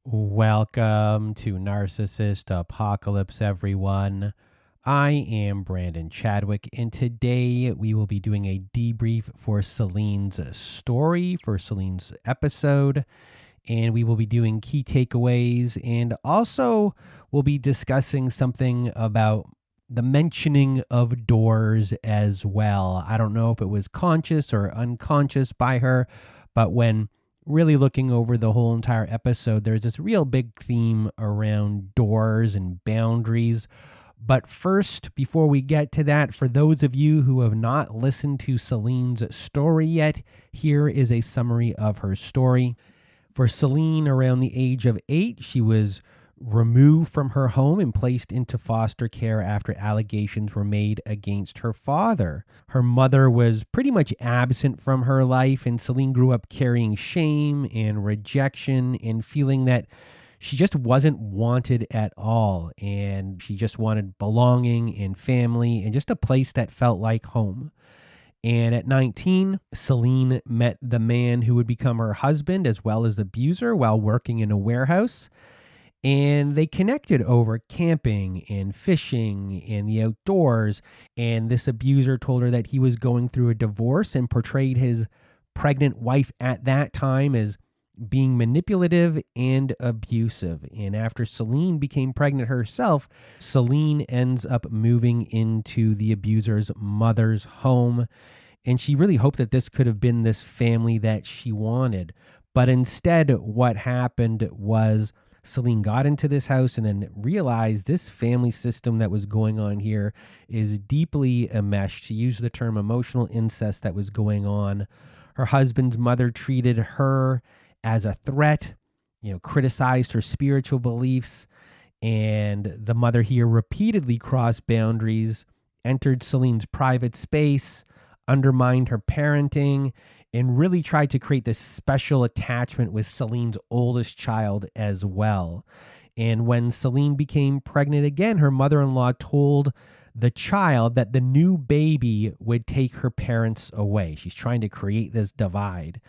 Welcome to Narcissist Apocalypse, everyone. I am Brandon Chadwick, and today we will be doing a debrief for Selene's story, for Selene's episode, and we will be doing key takeaways, and also we'll be discussing something about the mentioning of doors as well. I don't know if it was conscious or unconscious by her, but when really looking over the whole entire episode, there's this real big theme around doors and boundaries. But first, before we get to that, for those of you who have not listened to Selene's story yet, here is a summary of her story. For Selene, around the age of 8, she was removed from her home and placed into foster care after allegations were made against her father. Her mother was pretty much absent from her life, and Selene grew up carrying shame and rejection and feeling that she just wasn't wanted at all, and she just wanted belonging and family and just a place that felt like home. And at 19, Selene met the man who would become her husband as well as abuser while working in a warehouse. And they connected over camping and fishing and the outdoors. And this abuser told her that he was going through a divorce and portrayed his pregnant wife at that time as being manipulative and abusive. And after Selene became pregnant herself, Selene ends up moving into the abuser's mother's home. And she really hoped that this could have been this family that she wanted. But instead, what happened was Selene got into this house and then realized this family system that was going on here is deeply enmeshed. She used the term emotional incest that was going on. Her husband's mother treated her as a threat, criticized her spiritual beliefs. And the mother here repeatedly crossed boundaries, entered Selene's private space, undermined her parenting, and really tried to create this special attachment with Selene's oldest child as well. And when Selene became pregnant again, her mother-in-law told the child that the new baby would take her parents away. She's trying to create this divide.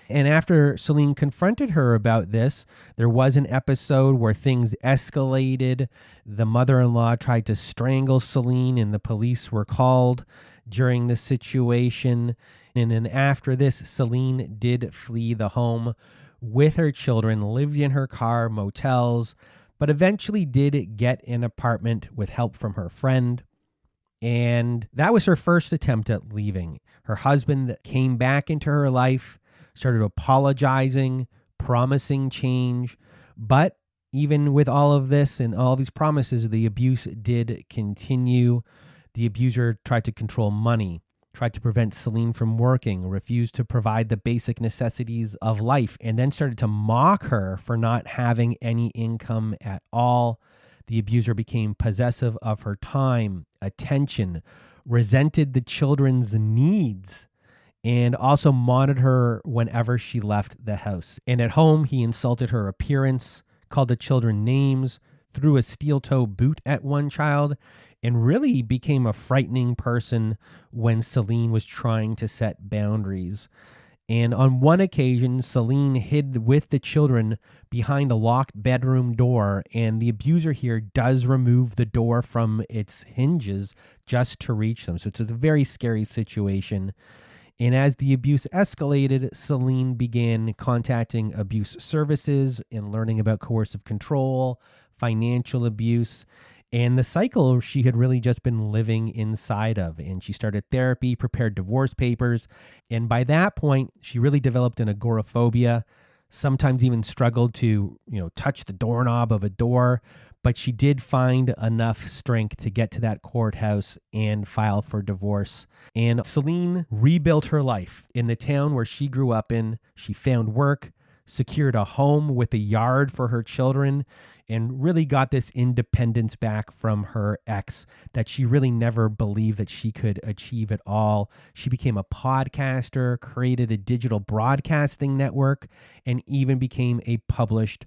And after Selene confronted her about this, there was an episode where things escalated. The mother-in-law tried to strangle Selene, and the police were called during the situation. And then after this, Selene did flee the home with her children, lived in her car, motels, but eventually did get an apartment with help from her friend. And that was her first attempt at leaving. Her husband came back into her life, started apologizing, promising change. But even with all of this and all these promises, the abuse did continue. The abuser tried to control money, tried to prevent Selene from working, refused to provide the basic necessities of life, and then started to mock her for not having any income at all. The abuser became possessive of her time, attention, resented the children's needs, and also monitored her whenever she left the house. And at home, he insulted her appearance, called the children names, threw a steel-toe boot at one child, and really became a frightening person when Selene was trying to set boundaries. And on one occasion, Selene hid with the children behind a locked bedroom door, and the abuser here does remove the door from its hinges just to reach them. So it's a very scary situation. And as the abuse escalated, Selene began contacting abuse services and learning about coercive control, financial abuse, and the cycle she had really just been living inside of. And she started therapy, prepared divorce papers. And by that point, she really developed an agoraphobia, sometimes even struggled to, touch the doorknob of a door. But she did find enough strength to get to that courthouse and file for divorce. And Selene rebuilt her life in the town where she grew up in. She found work, secured a home with a yard for her children, and really got this independence back from her ex that she really never believed that she could achieve at all. She became a podcaster, created a digital broadcasting network, and even became a published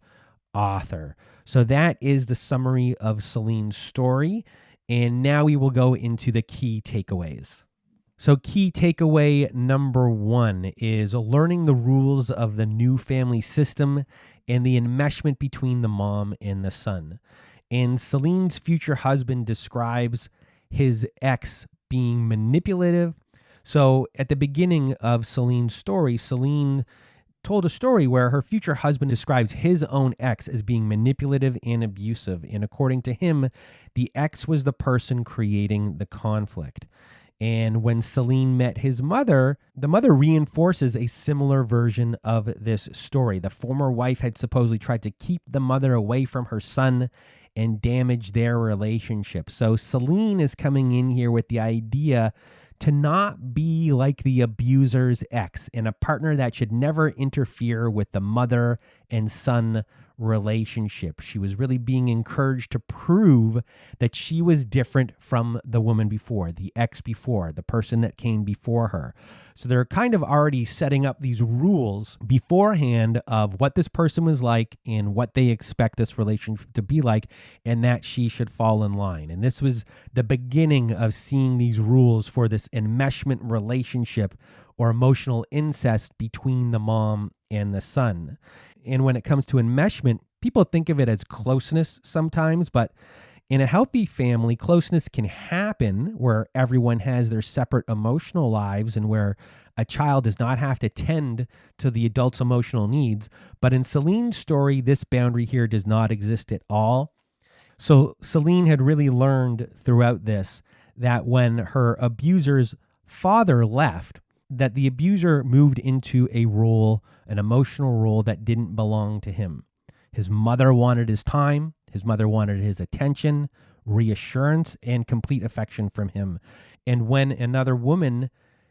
author. So that is the summary of Selene's story. And now we will go into the key takeaways. So key takeaway number 1 is learning the rules of the new family system and the enmeshment between the mom and the son. And Selene's future husband describes his ex being manipulative. So at the beginning of Selene's story, Selene told a story where her future husband describes his own ex as being manipulative and abusive. And according to him, the ex was the person creating the conflict. And when Selene met his mother, the mother reinforces a similar version of this story. The former wife had supposedly tried to keep the mother away from her son and damage their relationship. So Selene is coming in here with the idea to not be like the abuser's ex and a partner that should never interfere with the mother and son relationship. She was really being encouraged to prove that she was different from the woman before, the ex before, the person that came before her. So they're kind of already setting up these rules beforehand of what this person was like and what they expect this relationship to be like, and that she should fall in line. And this was the beginning of seeing these rules for this enmeshment relationship or emotional incest between the mom and the son. And when it comes to enmeshment, people think of it as closeness sometimes, but in a healthy family, closeness can happen where everyone has their separate emotional lives and where a child does not have to tend to the adult's emotional needs. But in Selene's story, this boundary here does not exist at all. So Selene had really learned throughout this that when her abuser's father left, that the abuser moved into a role, an emotional role that didn't belong to him. His mother wanted his time. His mother wanted his attention, reassurance, and complete affection from him. And when another woman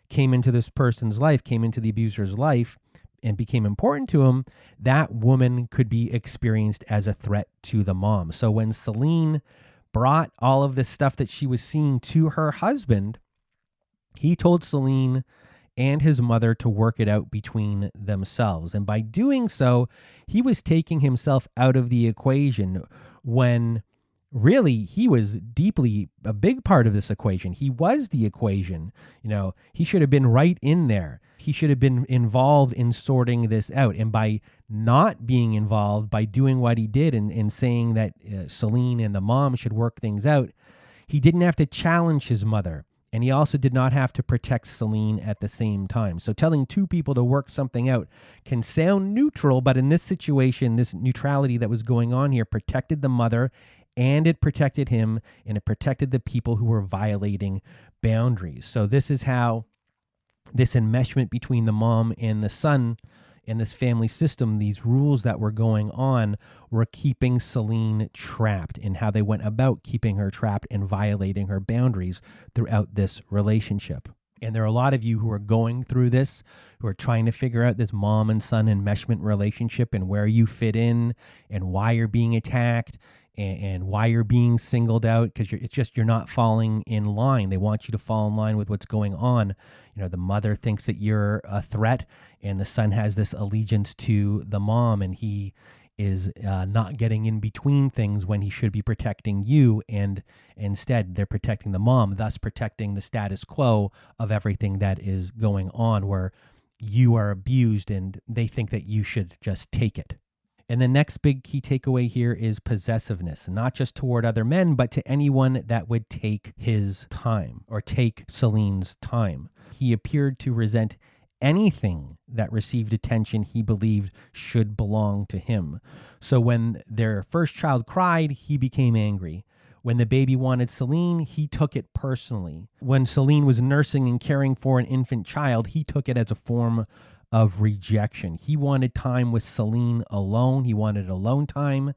came into this person's life, came into the abuser's life, and became important to him, that woman could be experienced as a threat to the mom. So when Selene brought all of this stuff that she was seeing to her husband, he told Selene and his mother to work it out between themselves. And by doing so, he was taking himself out of the equation when really he was deeply a big part of this equation. He was the equation. He should have been right in there. He should have been involved in sorting this out. And by not being involved, by doing what he did and saying that Selene and the mom should work things out, he didn't have to challenge his mother. And he also did not have to protect Selene at the same time. So telling two people to work something out can sound neutral, but in this situation, this neutrality that was going on here protected the mother, and it protected him, and it protected the people who were violating boundaries. So this is how this enmeshment between the mom and the son in this family system, these rules that were going on were keeping Selene trapped, and how they went about keeping her trapped and violating her boundaries throughout this relationship. And there are a lot of you who are going through this, who are trying to figure out this mom and son enmeshment relationship and where you fit in and why you're being attacked and why you're being singled out, because you're not falling in line. They want you to fall in line with what's going on. The mother thinks that you're a threat, and the son has this allegiance to the mom, and he is not getting in between things when he should be protecting you, and instead they're protecting the mom, thus protecting the status quo of everything that is going on, where you are abused and they think that you should just take it. And the next big key takeaway here is possessiveness, not just toward other men, but to anyone that would take his time or take Selene's time. He appeared to resent anything that received attention he believed should belong to him. So when their first child cried, he became angry. When the baby wanted Selene, he took it personally. When Selene was nursing and caring for an infant child, he took it as a form of rejection. He wanted time with Selene alone. He wanted alone time.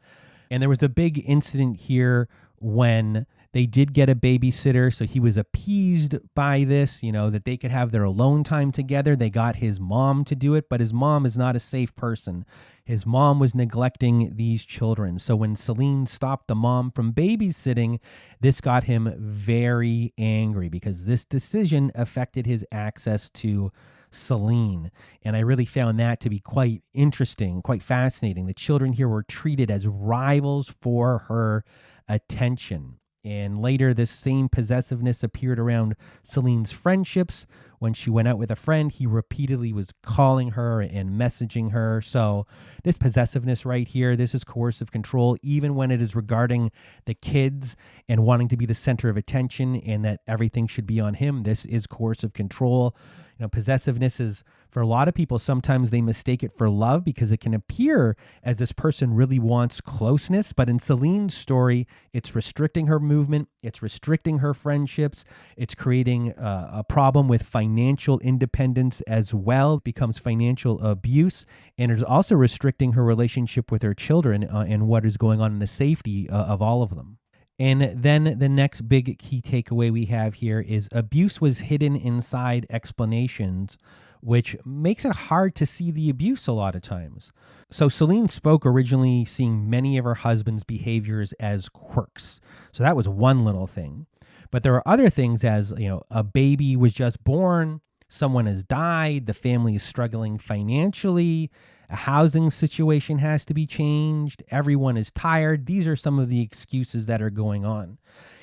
And there was a big incident here when they did get a babysitter, so he was appeased by this, that they could have their alone time together. They got his mom to do it, but his mom is not a safe person. His mom was neglecting these children. So when Selene stopped the mom from babysitting, this got him very angry because this decision affected his access to Selene. And I really found that to be quite interesting, quite fascinating. The children here were treated as rivals for her attention. And later, this same possessiveness appeared around Selene's friendships. When she went out with a friend, he repeatedly was calling her and messaging her. So this possessiveness right here, this is coercive control, even when it is regarding the kids and wanting to be the center of attention and that everything should be on him. This is coercive control. Possessiveness is, for a lot of people, sometimes they mistake it for love because it can appear as this person really wants closeness. But in Selene's story, it's restricting her movement. It's restricting her friendships. It's creating a problem with financial independence as well. It becomes financial abuse. And it's also restricting her relationship with her children and what is going on in the safety of all of them. And then the next big key takeaway we have here is abuse was hidden inside explanations, which makes it hard to see the abuse a lot of times. So Selene spoke originally seeing many of her husband's behaviors as quirks. So that was one little thing. But there are other things as, a baby was just born, someone has died, the family is struggling financially, a housing situation has to be changed, everyone is tired. These are some of the excuses that are going on.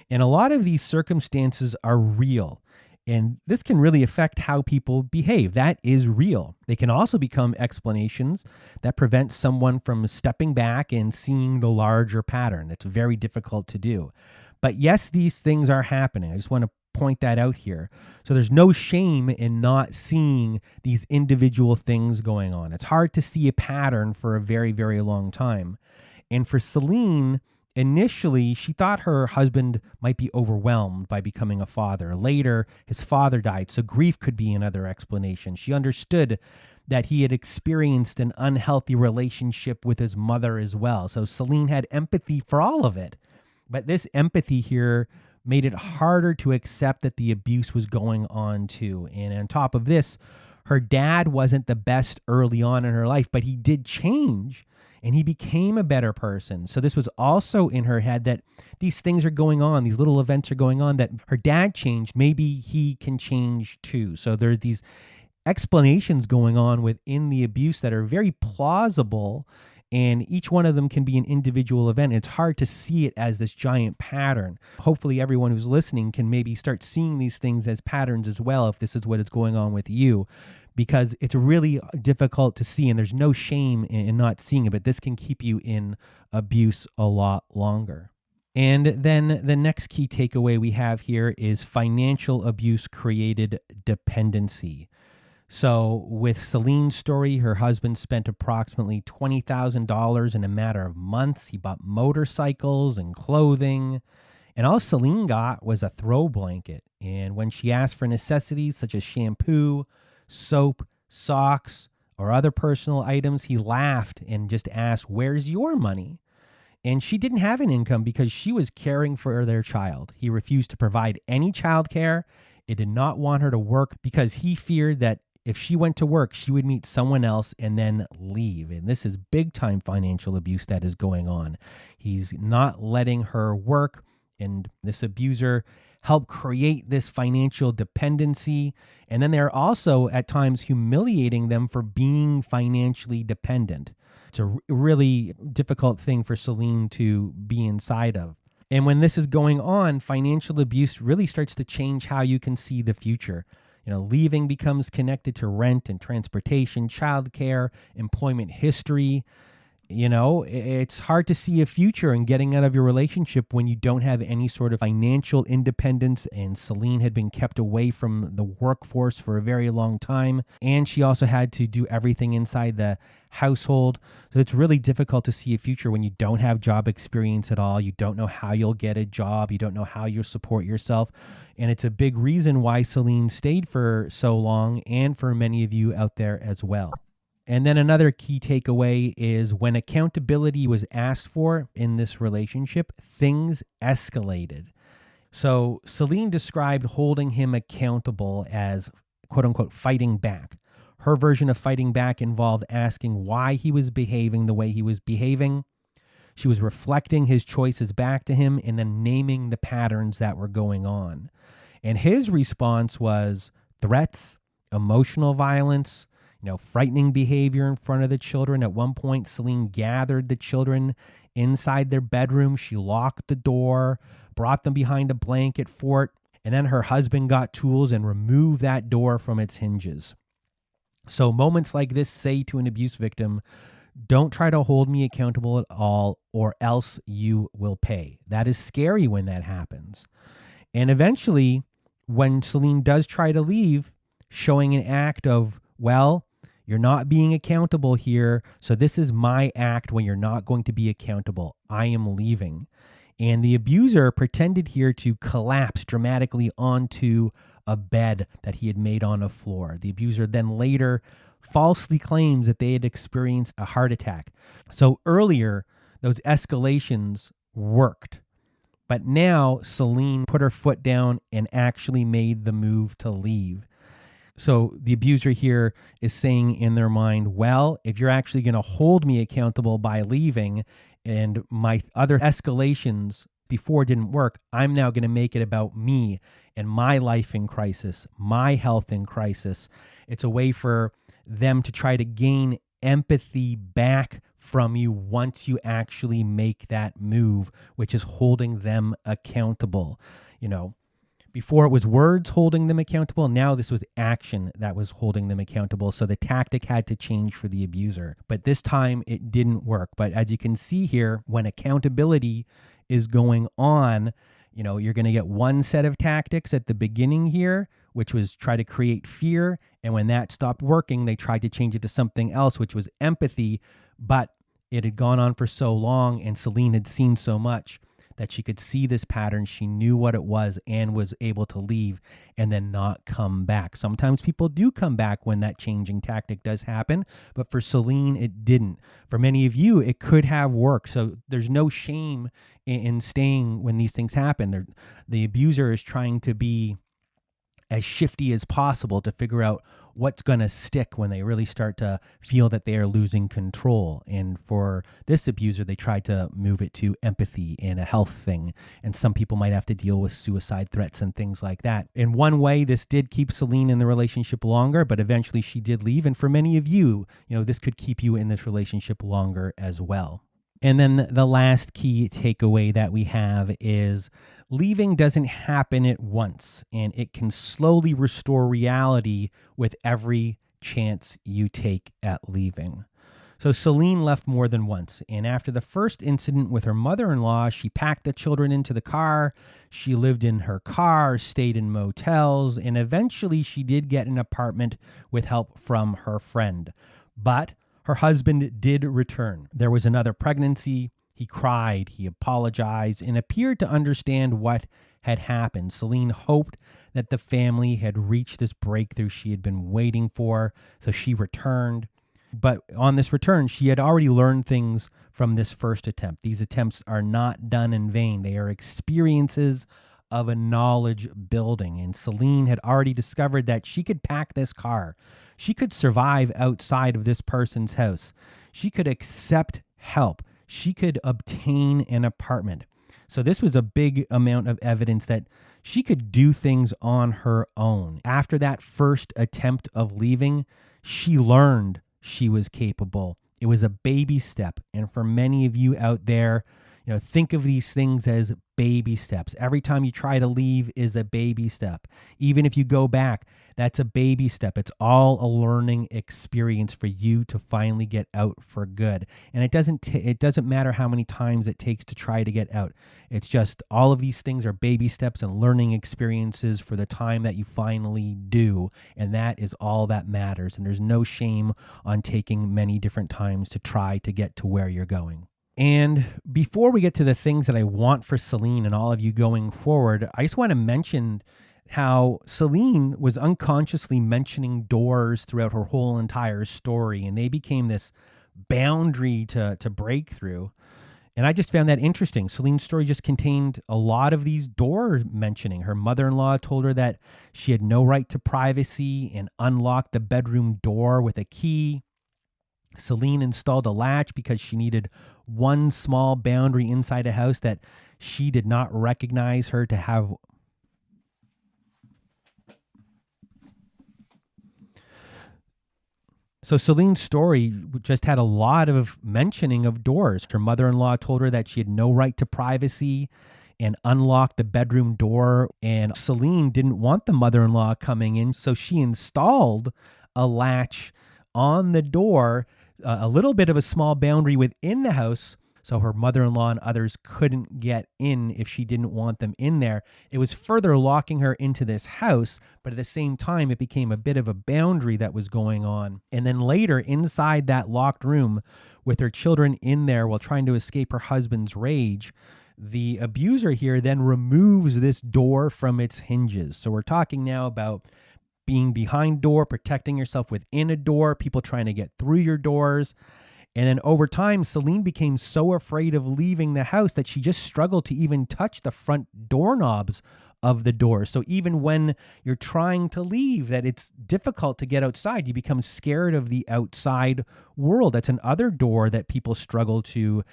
And a lot of these circumstances are real. And this can really affect how people behave. That is real. They can also become explanations that prevent someone from stepping back and seeing the larger pattern. It's very difficult to do. But yes, these things are happening. I just want to point that out here. So there's no shame in not seeing these individual things going on. It's hard to see a pattern for a very, very long time. And for Selene, initially, she thought her husband might be overwhelmed by becoming a father. Later, his father died, so grief could be another explanation. She understood that he had experienced an unhealthy relationship with his mother as well. So Selene had empathy for all of it. But this empathy here made it harder to accept that the abuse was going on too. And on top of this, her dad wasn't the best early on in her life, but he did change and he became a better person. So this was also in her head that these things are going on, these little events are going on, that her dad changed, maybe he can change too. So there's these explanations going on within the abuse that are very plausible, and each one of them can be an individual event. It's hard to see it as this giant pattern. Hopefully everyone who's listening can maybe start seeing these things as patterns as well, if this is what is going on with you, because it's really difficult to see, and there's no shame in not seeing it, but this can keep you in abuse a lot longer. And then the next key takeaway we have here is financial abuse created dependency. So with Selene's story, her husband spent approximately $20,000 in a matter of months. He bought motorcycles and clothing, and all Selene got was a throw blanket. And when she asked for necessities such as shampoo, soap, socks, or other personal items, he laughed and just asked, "Where's your money?" And she didn't have an income because she was caring for their child. He refused to provide any childcare. It did not want her to work because he feared that if she went to work, she would meet someone else and then leave. And this is big time financial abuse that is going on. He's not letting her work, and this abuser helped create this financial dependency. And then they're also at times humiliating them for being financially dependent. It's a really difficult thing for Selene to be inside of. And when this is going on, financial abuse really starts to change how you can see the future. Leaving becomes connected to rent and transportation, childcare, employment history. It's hard to see a future in getting out of your relationship when you don't have any sort of financial independence. And Selene had been kept away from the workforce for a very long time. And she also had to do everything inside the household. So it's really difficult to see a future when you don't have job experience at all. You don't know how you'll get a job. You don't know how you'll support yourself. And it's a big reason why Selene stayed for so long, and for many of you out there as well. And then another key takeaway is when accountability was asked for in this relationship, things escalated. So Selene described holding him accountable as, quote unquote, fighting back. Her version of fighting back involved asking why he was behaving the way he was behaving. She was reflecting his choices back to him and then naming the patterns that were going on. And his response was threats, emotional violence, frightening behavior in front of the children. At one point, Selene gathered the children inside their bedroom. She locked the door, brought them behind a blanket fort, and then her husband got tools and removed that door from its hinges. So moments like this say to an abuse victim, don't try to hold me accountable at all, or else you will pay. That is scary when that happens. And eventually, when Selene does try to leave, showing an act of, well, you're not being accountable here, so this is my act when you're not going to be accountable. I am leaving. And the abuser pretended here to collapse dramatically onto a bed that he had made on a floor. The abuser then later falsely claims that they had experienced a heart attack. So earlier, those escalations worked. But now Selene put her foot down and actually made the move to leave. So the abuser here is saying in their mind, well, if you're actually going to hold me accountable by leaving and my other escalations before didn't work, I'm now going to make it about me and my life in crisis, my health in crisis. It's a way for them to try to gain empathy back from you once you actually make that move, which is holding them accountable. Before it was words holding them accountable. Now this was action that was holding them accountable. So the tactic had to change for the abuser. But this time it didn't work. But as you can see here, when accountability is going on, you're going to get one set of tactics at the beginning here, which was try to create fear. And when that stopped working, they tried to change it to something else, which was empathy. But it had gone on for so long and Selene had seen so much that she could see this pattern. She knew what it was and was able to leave and then not come back. Sometimes people do come back when that changing tactic does happen, but for Selene, it didn't. For many of you, it could have worked. So there's no shame in staying when these things happen. The abuser is trying to be as shifty as possible to figure out what's going to stick when they really start to feel that they are losing control. And for this abuser, they tried to move it to empathy and a health thing. And some people might have to deal with suicide threats and things like that. In one way, this did keep Selene in the relationship longer, but eventually she did leave. And for many of you, this could keep you in this relationship longer as well. And then the last key takeaway that we have is leaving doesn't happen at once, and it can slowly restore reality with every chance you take at leaving. So Selene left more than once, and after the first incident with her mother-in-law, she packed the children into the car. She lived in her car, stayed in motels, and eventually she did get an apartment with help from her friend. But her husband did return. There was another pregnancy. He cried, he apologized, and appeared to understand what had happened. Selene hoped that the family had reached this breakthrough she had been waiting for, so she returned. But on this return, she had already learned things from this first attempt. These attempts are not done in vain. They are experiences of a knowledge building. And Selene had already discovered that she could pack this car. She could survive outside of this person's house. She could accept help. She could obtain an apartment. So this was a big amount of evidence that she could do things on her own. After that first attempt of leaving, she learned she was capable. It was a baby step. And for many of you out there, think of these things as baby steps. Every time you try to leave is a baby step. Even if you go back, that's a baby step. It's all a learning experience for you to finally get out for good. And it doesn't matter how many times it takes to try to get out. It's just all of these things are baby steps and learning experiences for the time that you finally do. And that is all that matters. And there's no shame on taking many different times to try to get to where you're going. And before we get to the things that I want for Selene and all of you going forward, I just want to mention how Selene was unconsciously mentioning doors throughout her whole entire story, and they became this boundary to break through. And I just found that interesting. Selene's story just contained a lot of these doors mentioning. Her mother-in-law told her that she had no right to privacy and unlocked the bedroom door with a key. Selene installed a latch because she needed one small boundary inside a house that she did not recognize her to have. So Selene's story just had a lot of mentioning of doors. Her mother-in-law told her that she had no right to privacy and unlocked the bedroom door. And Selene didn't want the mother-in-law coming in, so she installed a latch on the door, a little bit of a small boundary within the house, so her mother-in-law and others couldn't get in if she didn't want them in there. It was further locking her into this house, but at the same time, it became a bit of a boundary that was going on. And then later, inside that locked room with her children in there while trying to escape her husband's rage, the abuser here then removes this door from its hinges. So we're talking now about being behind door, protecting yourself within a door, people trying to get through your doors. And then over time, Selene became so afraid of leaving the house that she just struggled to even touch the front doorknobs of the door. So even when you're trying to leave, that it's difficult to get outside. You become scared of the outside world. That's another door that people struggle to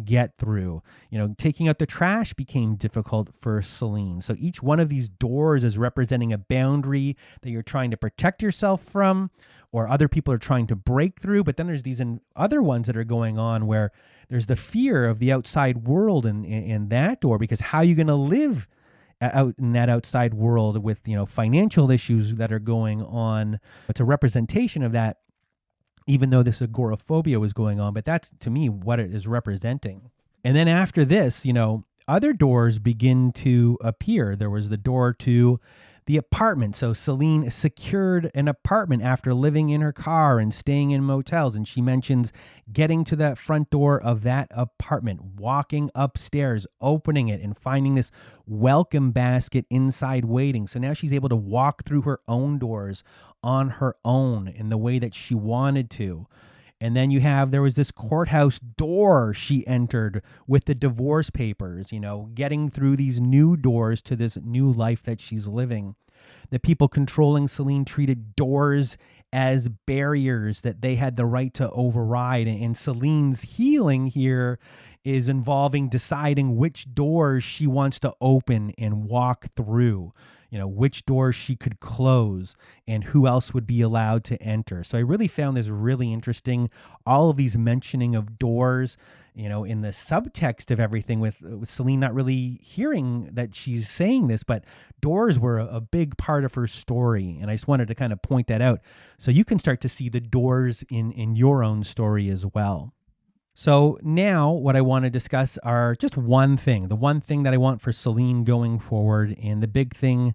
get through. You know, taking out the trash became difficult for Selene. So each one of these doors is representing a boundary that you're trying to protect yourself from, or other people are trying to break through. But then there's these other ones that are going on where there's the fear of the outside world in that door, because how are you going to live out in that outside world with, you know, financial issues that are going on? It's a representation of that, even though this agoraphobia was going on. But that's, to me, what it is representing. And then after this, you know, other doors begin to appear. There was the door to the apartment. So Selene secured an apartment after living in her car and staying in motels. And she mentions getting to that front door of that apartment, walking upstairs, opening it, and finding this welcome basket inside waiting. So now she's able to walk through her own doors on her own in the way that she wanted to. And then there was this courthouse door she entered with the divorce papers, you know, getting through these new doors to this new life that she's living. The people controlling Selene treated doors as barriers that they had the right to override. And Selene's healing here is involving deciding which doors she wants to open and walk through. You know, which doors she could close and who else would be allowed to enter. So I really found this really interesting. All of these mentioning of doors, you know, in the subtext of everything with Selene not really hearing that she's saying this, but doors were a big part of her story. And I just wanted to kind of point that out so you can start to see the doors in your own story as well. So now what I want to discuss are just one thing, the one thing that I want for Selene going forward. And the big thing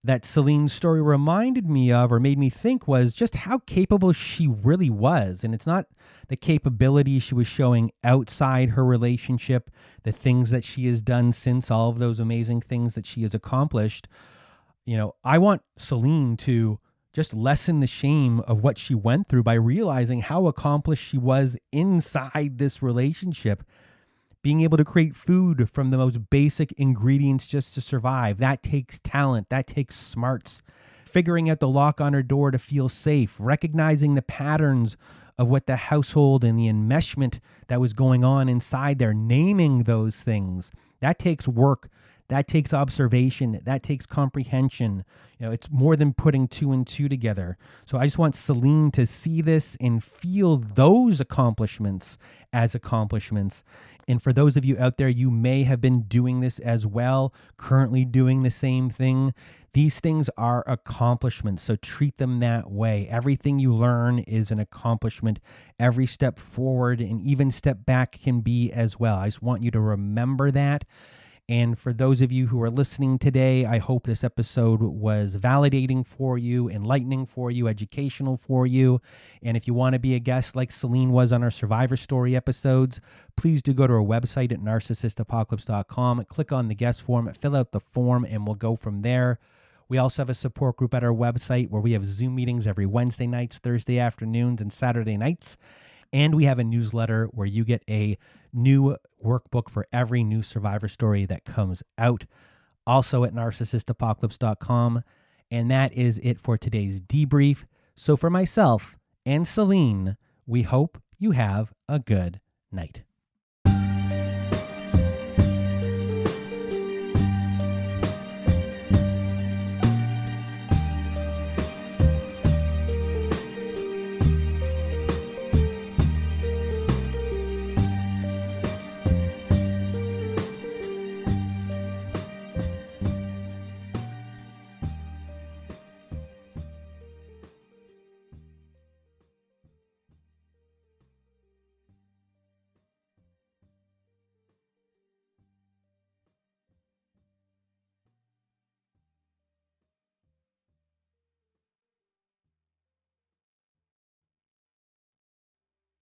that Selene's story reminded me of or made me think was just how capable she really was. And it's not the capability she was showing outside her relationship, the things that she has done since, all of those amazing things that she has accomplished. You know, I want Selene to just lessen the shame of what she went through by realizing how accomplished she was inside this relationship. Being able to create food from the most basic ingredients just to survive. That takes talent. That takes smarts. Figuring out the lock on her door to feel safe. Recognizing the patterns of what the household and the enmeshment that was going on inside there. Naming those things. That takes work. That takes observation. That takes comprehension. You know, it's more than putting two and two together. So I just want Selene to see this and feel those accomplishments as accomplishments. And for those of you out there, you may have been doing this as well, currently doing the same thing. These things are accomplishments, so treat them that way. Everything you learn is an accomplishment. Every step forward and even step back can be as well. I just want you to remember that. And for those of you who are listening today, I hope this episode was validating for you, enlightening for you, educational for you. And if you want to be a guest like Selene was on our Survivor Story episodes, please do go to our website at narcissistapocalypse.com, click on the guest form, fill out the form, and we'll go from there. We also have a support group at our website where we have Zoom meetings every Wednesday nights, Thursday afternoons, and Saturday nights. And we have a newsletter where you get a new workbook for every new Survivor Story that comes out. Also at narcissistapocalypse.com. And that is it for today's debrief. So for myself and Selene, we hope you have a good night.